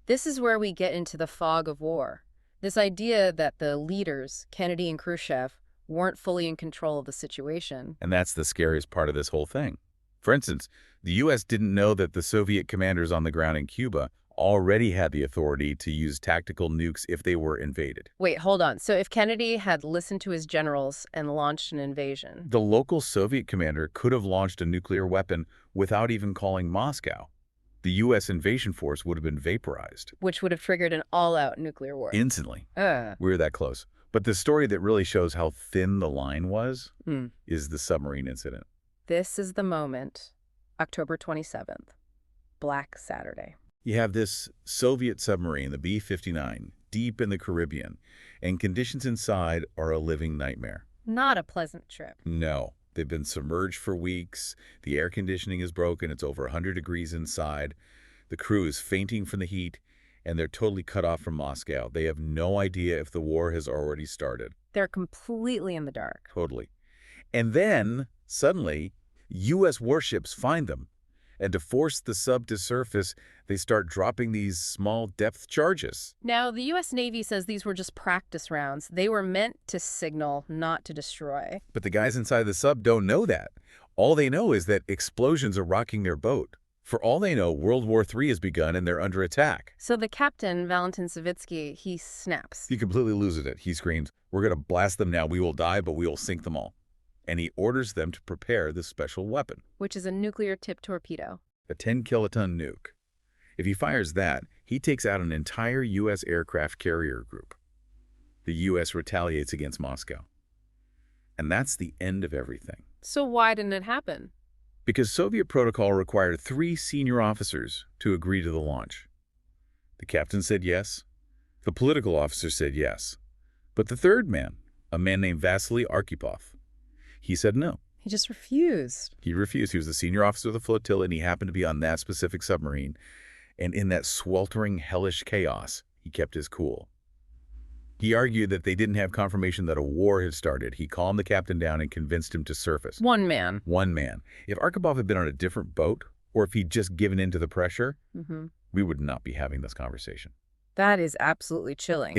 This is where we get into the fog of war. This idea that the leaders, Kennedy and Khrushchev, weren't fully in control of the situation. And that's the scariest part of this whole thing. For instance, the U.S. didn't know that the Soviet commanders on the ground in Cuba already had the authority to use tactical nukes if they were invaded. Wait, hold on. So if Kennedy had listened to his generals and launched an invasion, The local Soviet commander could have launched a nuclear weapon without even calling Moscow. The U.S. invasion force would have been vaporized which would have triggered an all-out nuclear war. instantly. Uh, We were that close. But the story that really shows how thin the line was hmm. is the submarine incident. This is the moment. October 27th. Black Saturday. You have this Soviet submarine, the B-59, deep in the Caribbean, and conditions inside are a living nightmare. Not a pleasant trip. No, they've been submerged for weeks, the air conditioning is broken, it's over 100 degrees inside, the crew is fainting from the heat, and they're totally cut off from Moscow. They have no idea if the war has already started. They're completely in the dark. Totally. And then, suddenly, U.S. warships find them. And to force the sub to surface, they start dropping these small depth charges. Now, the U.S. Navy says these were just practice rounds. They were meant to signal, not to destroy. But the guys inside the sub don't know that. All they know is that explosions are rocking their boat. For all they know, World War III has begun and they're under attack. So the captain, Valentin Savitsky, he snaps. He completely loses it. He screams, "We're going to blast them now. We will die, but we will sink them all." And he orders them to prepare this special weapon, Which is a nuclear-tipped torpedo. a 10-kiloton nuke. If he fires that, he takes out an entire U.S. aircraft carrier group. The U.S. retaliates against Moscow. And that's the end of everything. So why didn't it happen? Because Soviet protocol required 3 senior officers to agree to the launch. The captain said yes. The political officer said yes. But the third man, a man named Vasily Arkhipov, he said no. He just refused. He refused. He was the senior officer of the flotilla, and he happened to be on that specific submarine. And in that sweltering, hellish chaos, he kept his cool. He argued that they didn't have confirmation that a war had started. He calmed the captain down and convinced him to surface. One man. One man. If Arkhipov had been on a different boat, or if he'd just given in to the pressure, we would not be having this conversation. That is absolutely chilling.